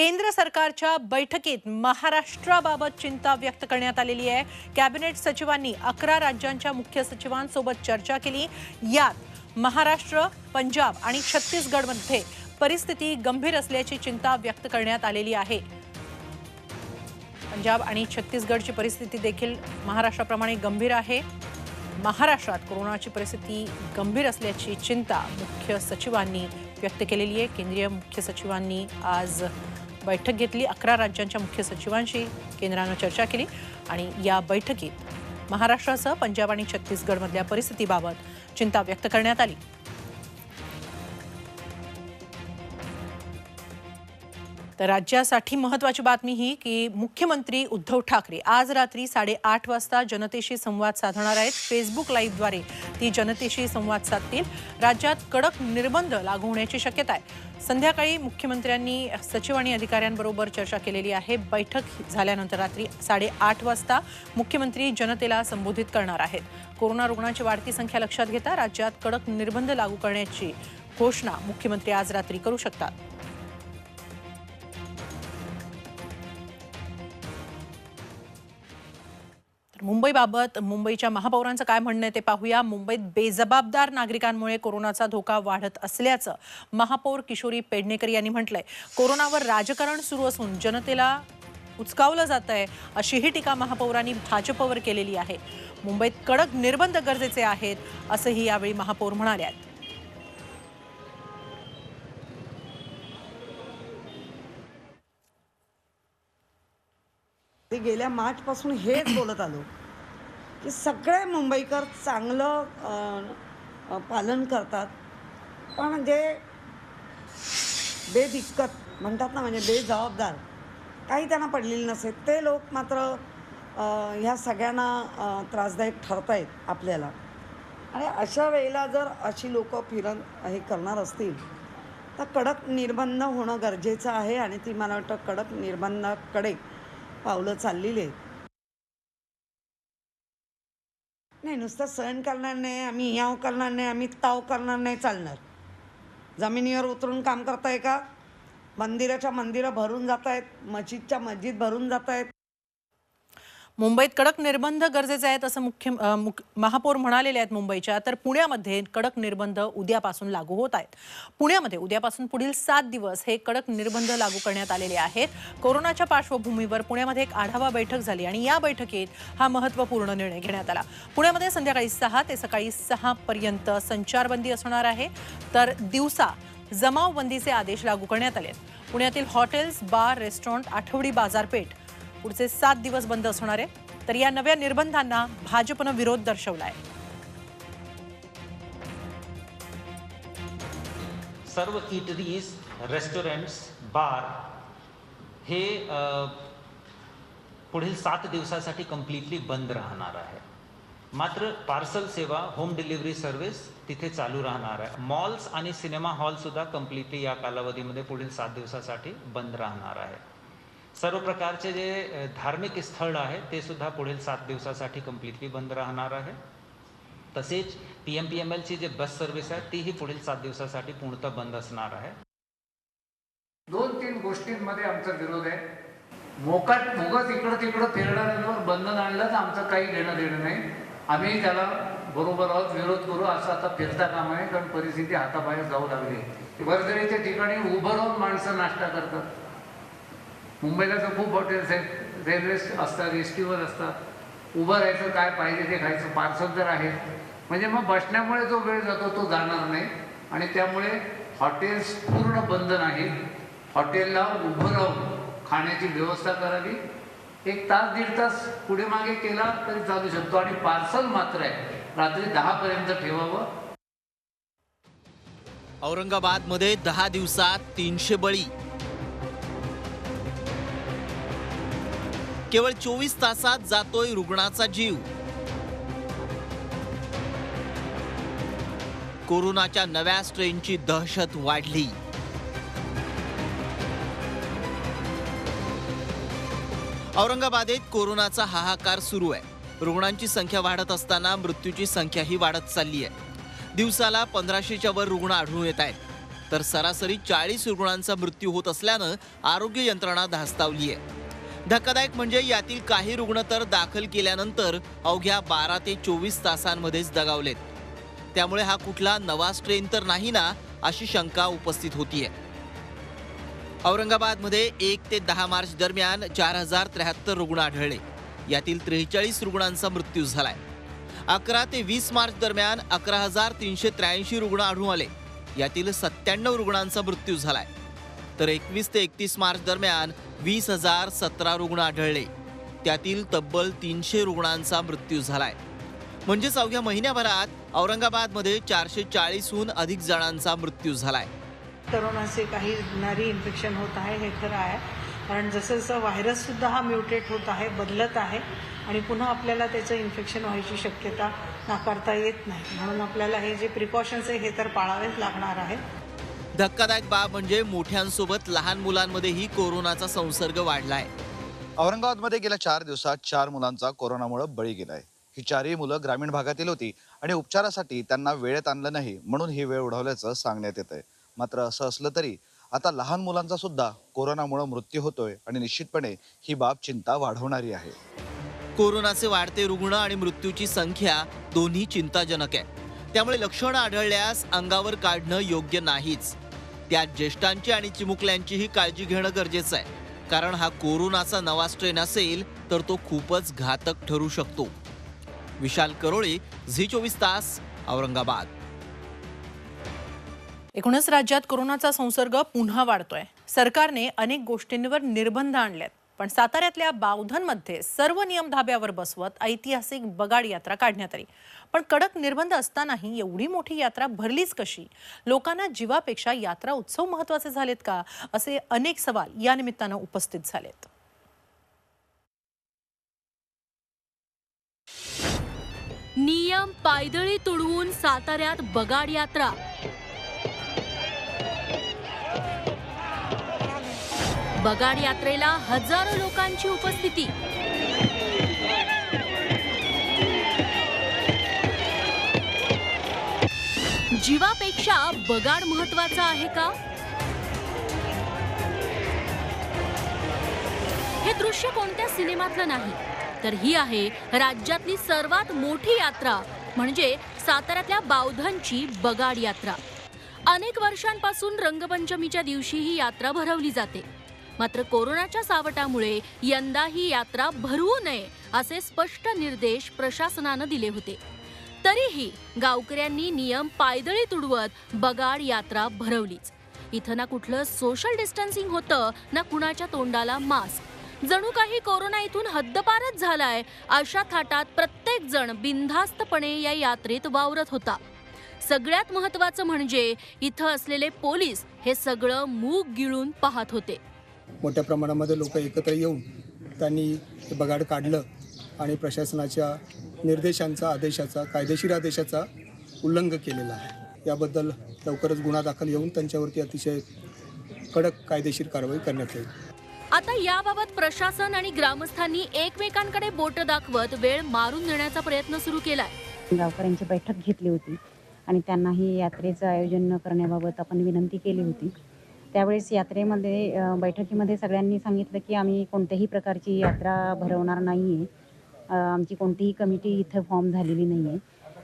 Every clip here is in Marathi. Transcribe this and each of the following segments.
केंद्र सरकारच्या बैठकीत महाराष्ट्राबाबत चिंता व्यक्त करण्यात आलेली आहे। कॅबिनेट सचिवांनी 11 राज्यांच्या मुख्य सचिवांसोबत चर्चा केली। यात महाराष्ट्र, पंजाब आणि छत्तीसगडमध्ये परिस्थिती गंभीर असल्याची चिंता व्यक्त करण्यात आलेली आहे। पंजाब आणि छत्तीसगडची परिस्थिती देखील महाराष्ट्राप्रमाणे गंभीर आहे। महाराष्ट्रात कोरोनाची परिस्थिती गंभीर असल्याची चिंता मुख्य सचिवांनी व्यक्त केलेली आहे। केंद्रीय मुख्य सचिवांनी आज बैठक घेतली। 11 राज्यांच्या मुख्य सचिवांशी केंद्राने चर्चा केली आणि या बैठकीत महाराष्ट्रासह पंजाब आणि छत्तीसगडमधल्या परिस्थितीबाबत चिंता व्यक्त करण्यात आली। तर राज्यासाठी महत्त्वाची बातमी ही की मुख्यमंत्री उद्धव ठाकरे आज रात्री 8:30 वाजता जनतेशी संवाद साधणार आहेत। फेसबुक लाईव्हद्वारे ती जनतेशी संवाद साधतील। राज्यात कडक निर्बंध लागू होण्याची शक्यता आहे। संध्याकाळी मुख्यमंत्र्यांनी सचिव आणि अधिकाऱ्यांबरोबर चर्चा केलेली आहे। बैठक झाल्यानंतर रात्री 8:30 वाजता मुख्यमंत्री जनतेला संबोधित करणार आहेत। कोरोना रुग्णांची वाढती संख्या लक्षात घेता राज्यात कडक निर्बंध लागू करण्याची घोषणा मुख्यमंत्री आज रात्री करू शकतात। मुंबईबाबत मुंबईच्या महापौरांचं काय म्हणणं आहे ते पाहूया। मुंबईत बेजबाबदार नागरिकांमुळे कोरोनाचा धोका वाढत असल्याचं महापौर किशोरी पेडणेकर यांनी म्हटलंय। कोरोनावर राजकारण सुरू असून जनतेला उचकावलं जातंय अशीही टीका महापौरांनी भाजपवर केलेली आहे। मुंबईत कडक निर्बंध गरजेचे आहेत असंही यावेळी महापौर म्हणाले आहेत। गेल्या मार्च पासून हेच बोलत आलो की सगळे मुंबईकर चांगलं पालन करतात, पण जे बेदिक्कत म्हणतात ना, म्हणजे बेजबाबदार काही त्यांना पडलेली नसेल ते लोक मात्र ह्या सगळ्यांना त्रासदायक ठरत आहेत आपल्याला। आणि अशा वेळेला जर अशी लोक हे करणार असतील तर कडक निर्बंध होणं गरजेचं आहे आणि ती मला वाटतं कडक निर्बंधाकडे पावलं चाललेली आहेत। नाही, नुसतं सहन करणार नाही, आम्ही याव करणार नाही, आम्ही ताव करणार नाही चालणार। जमिनीवर उतरून काम करताय का? मंदिराच्या मंदिरं भरून जात आहेत, मस्जिदच्या मस्जिद भरून जात आहेत। मुंबईत कडक निर्बंध गरजेचे आहेत असं महापौर म्हणालेले आहेत मुंबईच्या। तर पुण्यामध्ये कडक निर्बंध उद्यापासून लागू होत आहेत। पुण्यामध्ये उद्यापासून पुढील 7 दिवस हे कडक निर्बंध लागू करण्यात आलेले आहेत। कोरोनाच्या पार्श्वभूमीवर पुण्यामध्ये एक आढावा बैठक झाली आणि या बैठकीत हा महत्त्वपूर्ण निर्णय घेण्यात आला। पुण्यामध्ये संध्याकाळी 6 ते सकाळी 6 पर्यंत संचारबंदी असणार आहे। तर दिवसा जमावबंदीचे आदेश लागू करण्यात आले। पुण्यातील हॉटेल्स, बार, रेस्टॉरंट, आठवडी बाजारपेठ पुढचे 7 दिवस बंद असणार आहे। तर या नव्या निर्बंधांना भाजपनं विरोध दर्शवलाय। सर्व इटरीज, रेस्टॉरंट्स, बार हे पुढील 7 दिवसासाठी कम्प्लिटली बंद राहणार आहे। मात्र पार्सल सेवा, होम डिलिव्हरी सर्व्हिस तिथे चालू राहणार आहे। मॉल्स आणि सिनेमा हॉल सुद्धा कम्प्लिटली या कालावधीमध्ये पुढील 7 दिवसासाठी बंद राहणार आहे। सर्व प्रकारचे जे धार्मिक स्थळ आहे ते सुद्धा पुढील 7 दिवसासाठी कम्प्लिटली बंद राहणार आहे। तसेच PMPMLची जे बस सर्व्हिस आहे तीही पुढील 7 दिवसासाठी पूर्णतः बंद असणार आहे। 2-3 गोष्टींमध्ये आमचा विरोध आहे। उगाच इकडं तिकडं फिरणाऱ्यांवर बंधन आणलं तर आमचं काही घेणं देणं नाही। आम्ही त्याला बरोबर आहोत, विरोध करू असं आता फिरता काम आहे, कारण परिस्थिती हाताबाहेर जाऊ लागली। वर्दळीच्या ठिकाणी उभं राहून माणसं नाश्ता करतात। मुंबईला तर खूप हॉटेल्स आहेत, रेल्वे असतात, एसटीवर असतात, उभं राहायचं, काय पाहिजे ते खायचं, पार्सल तर आहे। म्हणजे मग बसण्यामुळे जो वेळ जातो तो जाणार नाही आणि त्यामुळे हॉटेल्स पूर्ण बंद नाहीत। हॉटेलला उभं राहून खाण्याची व्यवस्था करावी। 1 तास 1.5 तास पुढे मागे केला तरी चालू शकतो आणि पार्सल मात्र आहे रात्री 10 पर्यंत ठेवावं। औरंगाबादमध्ये 10 दिवसात 300 बळी, केवळ 24 तासात जातोय रुग्णाचा जीव। कोरोनाच्या नव्या स्ट्रेनची दहशत वाढली। औरंगाबादेत कोरोनाचा हाहाकार सुरू आहे। रुग्णांची संख्या वाढत असताना मृत्यूची संख्याही वाढत चालली आहे। दिवसाला 1500च्या वर रुग्ण आढळून येत आहेत। तर सरासरी 40 रुग्णांचा मृत्यू होत असल्यानं आरोग्य यंत्रणा धास्तावली आहे. धक्कादायक म्हणजे यातील काही रुग्ण तर दाखल केल्यानंतर अवघ्या 12 ते 24 तासांमध्येच दगावलेत. त्यामुळे हा कुठला नवा स्ट्रेन तर नाही ना, अशी शंका उपस्थित होतीये. औरंगाबादमध्ये 1 ते 10 मार्च दरम्यान 4073 रुग्ण आढळले. यातील 43 रुग्णांचा मृत्यू झालाय. 11 ते 20 मार्च दरम्यान 11383 रुग्ण आढळून आले. यातील 97 रुग्णांचा मृत्यू झालाय. तर 21 ते 31 मार्च दरम्यान 20017 रुग्ण आढळले. त्यातील तब्बल 300 रुग्णांचा मृत्यू झालाय. म्हणजेच अवघ्या महिन्याभरात औरंगाबादमध्ये 440हून अधिक जणांचा मृत्यू झालाय. कोरोना से काही नरी इन्फेक्शन होत आहे हे खरं आहे, कारण जसं जसं व्हायरस सुद्धा हा म्युटेट होत आहे, बदलत आहे आणि पुन्हा आपल्याला त्याचं इन्फेक्शन व्हायची शक्यता नाकारता येत नाही. म्हणून आपल्याला हे जे प्रिकॉशन्स आहे हे तर पाळावेच लागणार आहे. धक्कादायक बाब म्हणजे मोठ्यांसोबत लहान मुलांमध्येही कोरोनाचा संसर्ग वाढलाय. औरंगाबादमध्ये गेल्या 4 दिवसात 4 मुलांचा कोरोनामुळे बळी गेलाय. ही 4ही मुलं ग्रामीण भागातील होती आणि उपचारासाठी त्यांना वेळेत आणलं नाही, म्हणून ही वेळ उडवल्याचं सांगण्यात येत आहे. मात्र असं असलं तरी आता लहान मुलांचा सुद्धा कोरोनामुळे मृत्यू होतोय आणि निश्चितपणे ही बाब चिंता वाढवणारी आहे. कोरोनाचे वाढते रुग्ण आणि मृत्यूची संख्या दोन्ही चिंताजनक आहे. त्यामुळे लक्षणं आढळल्यास अंगावर काढणं योग्य नाहीच. त्यात ज्येष्ठांची आणि चिमुकल्यांचीही काळजी घेणं गरजेचं आहे. कारण हा कोरोनाचा नवा स्ट्रेन असेल तर तो खूपच घातक ठरू शकतो. विशाल करोळे, झी24 तास, औरंगाबाद. एकूणच राज्यात कोरोनाचा संसर्ग पुन्हा वाढतोय. सरकारने अनेक गोष्टींवर निर्बंध आणलेत, पण साताऱ्यातल्या बावधनमध्ये सर्व नियम धाब्यावर बसवत ऐतिहासिक बगाड यात्रा काढण्यात आली. पण कडक निर्बंध असतानाही एवढी मोठी यात्रा भरलीच कशी? लोकांना जीवापेक्षा यात्रा उत्सव महत्त्वाचे झालेत का? असे अनेक सवाल या निमित्तानं उपस्थित झालेत. नियम पायदळी तुडवून साताऱ्यात बगाड यात्रा. बगाड यात्रेला हजारो लोकांची उपस्थिती. जीवापेक्षा बगाड महत्वाचा आहे का? हे दृश्य कोणत्या सिनेमातलं नाही, तर ही आहे राज्यातली सर्वात मोठी यात्रा म्हणजे साताऱ्यातल्या बावधनची बगाड यात्रा. अनेक वर्षांपासून रंगपंचमीच्या दिवशी ही यात्रा भरवली जाते. मात्र कोरोनाच्या सावटामुळे यंदा ही यात्रा भरवू नये असे स्पष्ट निर्देश प्रशासनानं दिले होते. तरीही गावकऱ्यांनी नियम पायदळी तुडवत बगाड यात्रा भरवलीच. इथं ना कुठलं सोशल डिस्टन्सिंग होतं, ना कुणाच्या तोंडाला मास्क. जणू काही कोरोना इथून हद्दपारच झालाय अशा थाटात प्रत्येक जण बिनधास्तपणे या यात्रेत वावरत होता. सगळ्यात महत्त्वाचं म्हणजे इथं असलेले पोलीस हे सगळं मूग गिळून पाहत होते. मोठ्या प्रमाणामध्ये लोक एकत्र येऊन त्यांनी हे बगाड काढलं आणि प्रशासनाच्या निर्देशांचा, आदेशाचा, कायदेशीर आदेशाचा उल्लंघन केलेला आहे. याबद्दल लवकरच गुन्हा दाखल येऊन त्यांच्यावरती अतिशय कडक कायदेशीर कारवाई करण्यात येईल. आता याबाबत प्रशासन आणि ग्रामस्थांनी एकमेकांकडे बोट दाखवत वेळ मारून नेण्याचा प्रयत्न सुरू केलाय. गावकऱ्यांची बैठक घेतली होती आणि त्यांना ही यात्रेचं आयोजन करण्याबाबत आपण विनंती केली होती. त्यावेळेस यात्रेमध्ये बैठकीमध्ये सगळ्यांनी सांगितलं की आम्ही कोणत्याही प्रकारची यात्रा भरवणार नाही आहे. आमची कोणतीही कमिटी इथं फॉर्म झालेली नाही आहे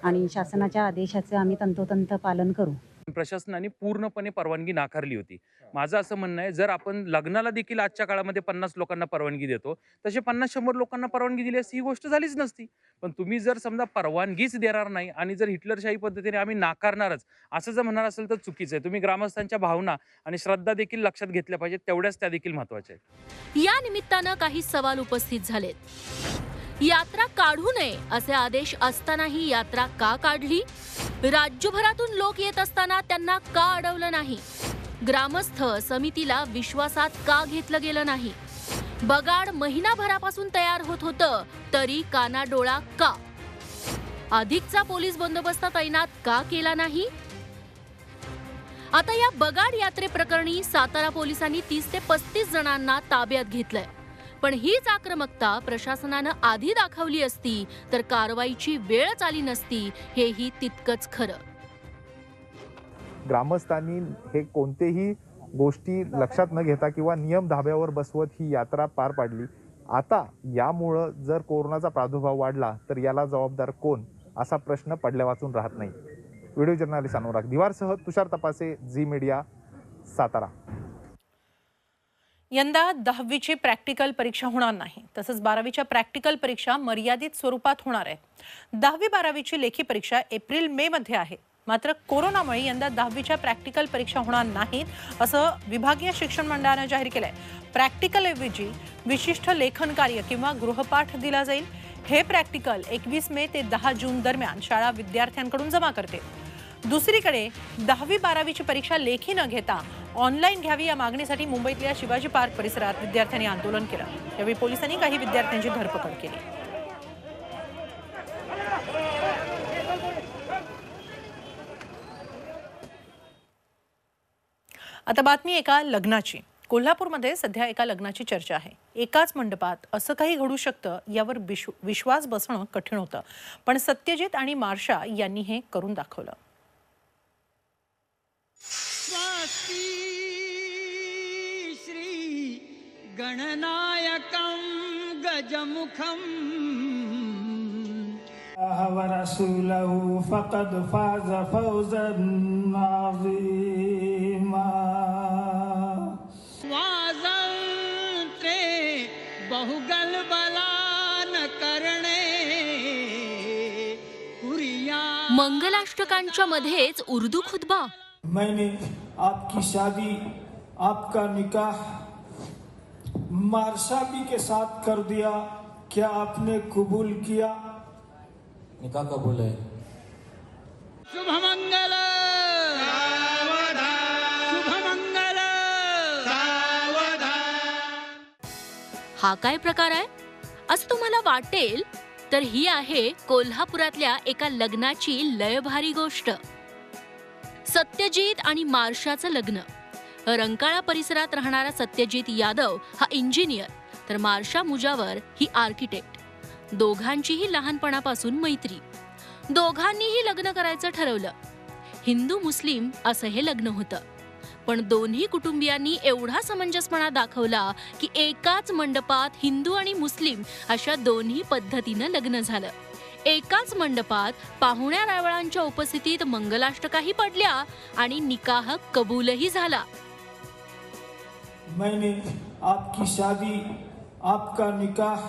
आणि शासनाच्या आदेशाचं आम्ही तंतोतंत पालन करू. प्रशासनाने पूर्णपणे परवानगी नाकारली होती. माझं असं म्हणणं आहे, जर आपण लग्नाला देखील आजच्या काळामध्ये 50 लोकांना परवानगी देतो, तसे 50-100 लोकांना परवानगी दिली असती ही गोष्ट झालीच नसती. पण तुम्ही जर समजा परवानगीच देणार नाही आणि जर हिटलरशाही पद्धतीने आम्ही नाकारणारच असं जर म्हणणार असेल तर चुकीचं आहे. तुम्ही ग्रामस्थांच्या भावना आणि श्रद्धा देखील लक्षात घेतल्या पाहिजेत, तेवढ्याच त्या देखील महत्त्वाच्या आहेत. या निमित्तानं काही सवाल उपस्थित झालेत. यात्रा काढू नये असे आदेश असतानाही यात्रा का काढली? राज्यभरातून लोक येत असताना त्यांना का अडवलं नाही? ग्रामस्थ समितीला विश्वासात का घेतलं गेलं नाही? बगाड महिनाभरापासून तयार होत होतं तरी कानाडोळा का? अधिकचा पोलीस बंदोबस्त तैनात का केला नाही? आता या बगाड यात्रेप्रकरणी सातारा पोलिसांनी 30 ते 35 जणांना ताब्यात घेतलंय. पण हीच आक्रमकता प्रशासनानं आधी दाखवली असती तर कारवाईची वेळच आली नसती, हेही तितकंच खरं. ग्रामस्थांनी हे कोणतेही गोष्टी लक्षात न घेता किंवा नियम धाब्यावर बसवत ही यात्रा पार पाडली. आता यामुळं जर कोरोनाचा प्रादुर्भाव वाढला तर याला जबाबदार कोण, असा प्रश्न पडल्या वाचून राहत नाही. व्हिडिओ जर्नलिस्ट अनुराग दिवारसह तुषार तपासे, झी मीडिया, सातारा. यंदा 10वीची प्रॅक्टिकल परीक्षा होणार नाही, तसंच 12वीच्या प्रॅक्टिकल परीक्षा मर्यादित स्वरूपात होणार आहेत. 10वी 12वीची लेखी परीक्षा एप्रिल-मे मध्ये आहे. मात्र कोरोनामुळे यंदा 10वीच्या प्रॅक्टिकल परीक्षा होणार नाहीत, असं विभागीय शिक्षण मंडळानं जाहीर केलंय. प्रॅक्टिकल ऐवजी विशिष्ट लेखन कार्य किंवा गृहपाठ दिला जाईल. हे प्रॅक्टिकल 21 मे ते 10 जून दरम्यान शाळा विद्यार्थ्यांकडून जमा करते. दुसरीकडे 10वी 12वीची परीक्षा लेखी न घेता ऑनलाईन घ्यावी या मागणीसाठी मुंबईतल्या शिवाजी पार्क परिसरात विद्यार्थ्यांनी आंदोलन केलं. यावेळी पोलिसांनी काही विद्यार्थ्यांची धरपकड केली. आता बातमी एका लग्नाची. कोल्हापूरमध्ये सध्या एका लग्नाची चर्चा आहे. एकाच मंडपात असं काही घडू शकतं यावर विश्वास बसणं कठीण होतं, पण सत्यजित आणि मार्शा यांनी हे करून दाखवलं. श्री गणनायकं गजमुखं रसूलहु फक़द फाज़ फौज़न अज़ीमा. बहुगल बलान करणे मंगलाष्टकांच्या मध्येच उर्दू खुतबा. मैंने आपकी शादी, आपका निकाह मार्शाबी के साथ कर दिया, क्या आपने कबूल किया? निकाह कबूल है. शुभ मंगल शुभ मंगल. हा काय प्रकार आहे असं तुम्हाला वाटेल तर ही आहे कोल्हापुरातल्या एका लग्नाची लयभारी गोष्ट. सत्यजित आणि मार्शाचं लग्न. रंकाळा परिसरात राहणारा सत्यजित यादव हा इंजिनियर, तर मार्शा मुजावर ही आर्किटेक्ट. दोघांचीही लहानपणापासून मैत्री. दोघांनीही लग्न करायचं ठरवलं. हिंदू मुस्लिम असं हे लग्न होतं, पण दोन्ही कुटुंबियांनी एवढा समंजसपणा दाखवला की एकाच मंडपात हिंदू आणि मुस्लिम अशा दोन्ही पद्धतीनं लग्न झालं. एकाच मंडपात पाहुण्या रावळांच्या उपस्थितीत मंगलाष्टकाही पडल्या आणि निकाह कबूलही झाला. मैंने आपकी शादी, आपका निकाह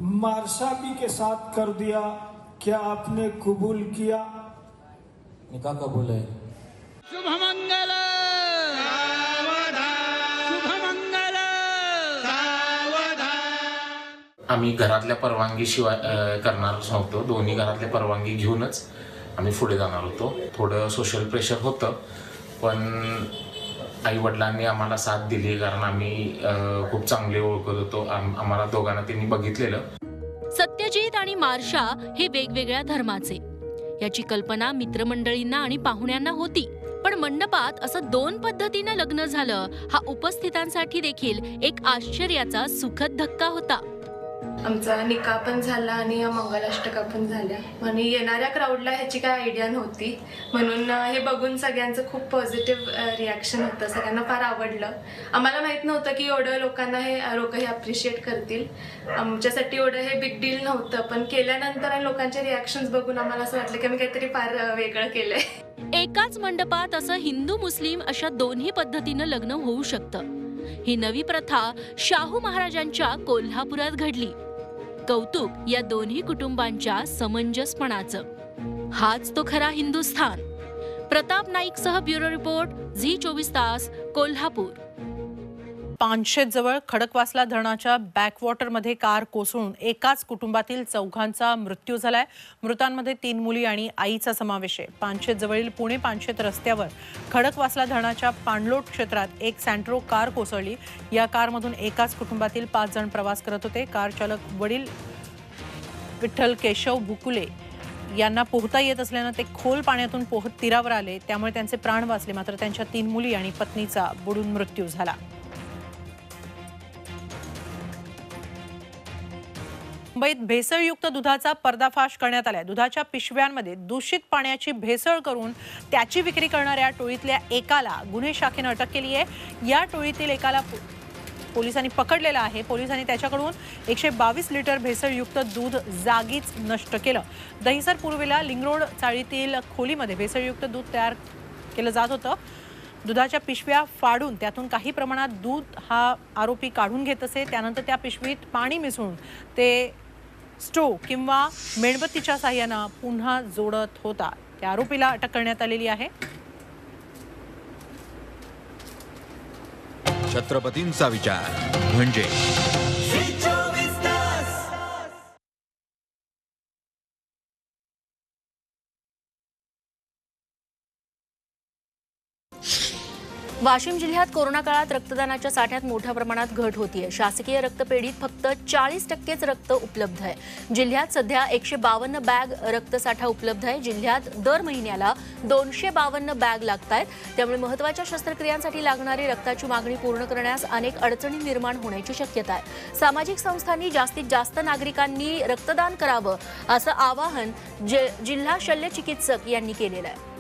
मार्शाबी के साथ कर दिया, क्या आपने कबूल किया? निकाह कबूल है. शुभ मंगल शुभ मंगल. आम्ही घरातल्या परवानगीशिवाय करणार नव्हतो. दोन्ही घरातल्या परवानगी घेऊनच आम्ही पुढे जाणार होतो. थोडं सोशल प्रेशर होतं, पण आई वडिलांनी आम्हाला साथ दिली, कारण आम्ही खूप चांगले ओळखत होतो. आम्हाला दोघांना त्यांनी बघितलेलं. सत्यजित आणि मार्शा हे वेगवेगळ्या धर्माचे. याची कल्पना मित्रमंडळींना आणि पाहुण्यांना होती, पण मंडपात असं दोन पद्धतीनं लग्न झालं हा उपस्थितांसाठी देखील एक आश्चर्याचा सुखद धक्का होता. आमचा निकाह पण झाला आणि मंगलाष्टका पण झाल्या आणि येणाऱ्या क्राऊडला ह्याची काय आयडिया नव्हती, म्हणून हे बघून सगळ्यांचं खूप पॉझिटिव्ह रिॲक्शन होतं. सगळ्यांना फार आवडलं. आम्हाला माहीत नव्हतं की एवढं लोकांना हे लोक हे अप्रिशिएट करतील. आमच्यासाठी एवढं हे बिग डील नव्हतं, पण केल्यानंतर आणि लोकांचे रिॲक्शन्स बघून आम्हाला असं वाटलं की आम्ही काहीतरी फार वेगळं केलंय. एकाच मंडपात असं हिंदू मुस्लिम अशा दोन्ही पद्धतीनं लग्न होऊ शकतं. ही नवी प्रथा शाहू महाराजांच्या कोल्हापुरात घडली. कौतुक या दोन्ही कुटुंबांच्या समंजसपणाचं. हाच तो खरा हिंदुस्थान. प्रताप नाईकसह ब्युरो रिपोर्ट, झी 24 तास, कोल्हापूर. पानशेत जवळ खडकवासला धरणाच्या बॅकवॉटरमध्ये कार कोसळून एकाच कुटुंबातील चौघांचा मृत्यू झालाय. मृतांमध्ये 3 मुली आणि आईचा समावेश आहे. पानशेत जवळील पुणे पानशेत रस्त्यावर खडकवासला धरणाच्या पाणलोट क्षेत्रात एक सँट्रो कार कोसळली. या कारमधून एकाच कुटुंबातील 5 जण प्रवास करत होते. कार चालक वडील विठ्ठल केशव बुकुले यांना पोहता येत असल्यानं ते खोल पाण्यातून पोहत तीरावर आले, त्यामुळे त्यांचे प्राण वाचले. मात्र त्यांच्या 3 मुली आणि पत्नीचा बुडून मृत्यू झाला. मुंबईत भेसळयुक्त दुधाचा पर्दाफाश करण्यात आलाय. दुधाच्या पिशव्यांमध्ये दूषित पाण्याची भेसळ करून त्याची विक्री करणाऱ्या टोळीतल्या एकाला गुन्हे शाखेनं अटक केली आहे. या टोळीतील एकाला पोलिसांनी पकडलेला आहे. पोलिसांनी त्याच्याकडून 122 लिटर भेसळयुक्त दूध जागीच नष्ट केलं. दहिसर पूर्वेला लिंगरोड चाळीतील खोलीमध्ये भेसळयुक्त दूध तयार केलं जात होतं. दुधाच्या पिशव्या फाडून त्यातून काही प्रमाणात दूध हा आरोपी काढून घेत असे. त्यानंतर त्या पिशवीत पाणी मिसळून ते स्टोव किंवा मेणबत्तीच्या साहाय्यानं पुन्हा जोडत होता. त्या आरोपीला अटक करण्यात आलेली आहे. छत्रपतींचा विचार म्हणजे वाशिम जिल्ह्यात कोरोना काळात रक्तदानाच्या साठ्यात मोठ्या प्रमाणात घट होतीये. शासकीय रक्तपेढीत फक्त 40% रक्त उपलब्ध आहे. जिल्ह्यात सध्या 152 बॅग रक्तसाठा उपलब्ध आहे. जिल्ह्यात दर महिन्याला 252 बॅग लागतायत. त्यामुळे महत्त्वाच्या शस्त्रक्रियांसाठी लागणारी रक्ताची मागणी पूर्ण करण्यास अनेक अडचणी निर्माण होण्याची शक्यता आहे. सामाजिक संस्थांनी जास्तीत जास्त नागरिकांनी रक्तदान करावं असं आवाहन जिल्हा शल्य चिकित्सक यांनी केलेलं आहे.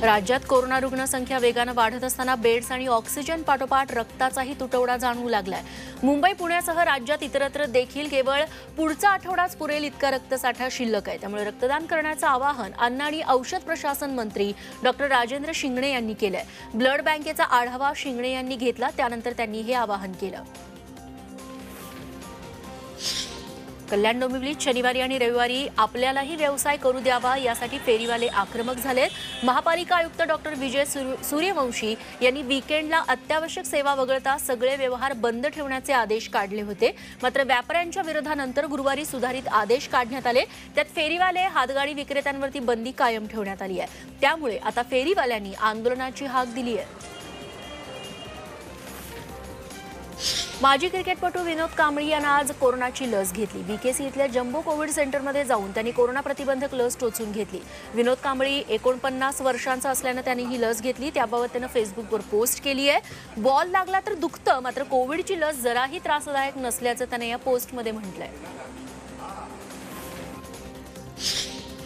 राज्यात कोरोना रुग्णसंख्या वेगानं वाढत असताना बेड्स आणि ऑक्सिजन पाठोपाठ रक्ताचाही तुटवडा जाणवू लागलाय. मुंबई पुण्यासह राज्यात इतरत्र देखील केवळ पुढचा आठवडाच पुरेल इतका रक्तसाठा शिल्लक आहे. त्यामुळे रक्तदान करण्याचं आवाहन अन्न आणि औषध प्रशासन मंत्री डॉक्टर राजेंद्र शिंगणे यांनी केलंय. ब्लड बँकेचा आढावा शिंगणे यांनी घेतला. त्यानंतर त्यांनी हे आवाहन केलं. कल्याण डोंबिवलीत शनिवारी आणि रविवारी आपल्यालाही व्यवसाय करू द्यावा यासाठी फेरीवाले आक्रमक झालेत. महापालिका आयुक्त डॉक्टर विजय सूर्यवंशी यांनी वीकेंडला अत्यावश्यक सेवा वगळता सगळे व्यवहार बंद ठेवण्याचे आदेश काढले होते. मात्र व्यापाऱ्यांच्या विरोधानंतर गुरुवारी सुधारित आदेश काढण्यात आले. त्यात फेरीवाले हातगाडी विक्रेत्यांवरती बंदी कायम ठेवण्यात आली आहे. त्यामुळे आता फेरीवाल्यांनी आंदोलनाची हाक दिली आहे. माजी क्रिकेटपटू विनोद कांबळी यांना आज कोरोनाची लस घेतली. बीकेसी इथल्या जम्बो कोविड सेंटरमध्ये जाऊन त्यांनी कोरोना प्रतिबंधक लस टोचून घेतली. विनोद कांबळी 49 वर्षांचा असल्यानं त्यांनी ही लस घेतली. त्याबाबत त्यानं फेसबुकवर पोस्ट केली आहे. बॉल लागला तर दुखतं, मात्र कोविडची लस जराही त्रासदायक नसल्याचं त्याने या पोस्टमध्ये म्हटलंय.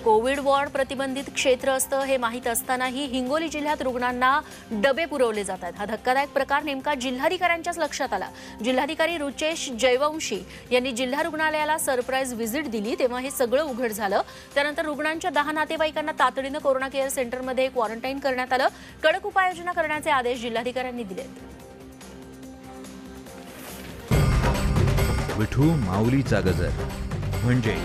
कोविड वॉर्ड प्रतिबंधित क्षेत्र असतं हे माहीत असतानाही हिंगोली जिल्ह्यात रुग्णांना डबे पुरवले जातात. हा धक्कादायक प्रकार नेमका जिल्हाधिकाऱ्यांच्याच लक्षात आला. जिल्हाधिकारी रुचेश जयवंशी यांनी जिल्हा रुग्णालयाला सरप्राईज व्हिजिट दिली, तेव्हा हे सगळं उघड झालं. त्यानंतर रुग्णांच्या 10 नातेवाईकांना तातडीनं कोरोना केअर सेंटरमध्ये क्वारंटाईन करण्यात आलं. कडक उपाययोजना करण्याचे आदेश जिल्हाधिकाऱ्यांनी दिलेत. विठू माऊलीचा गजर म्हणजे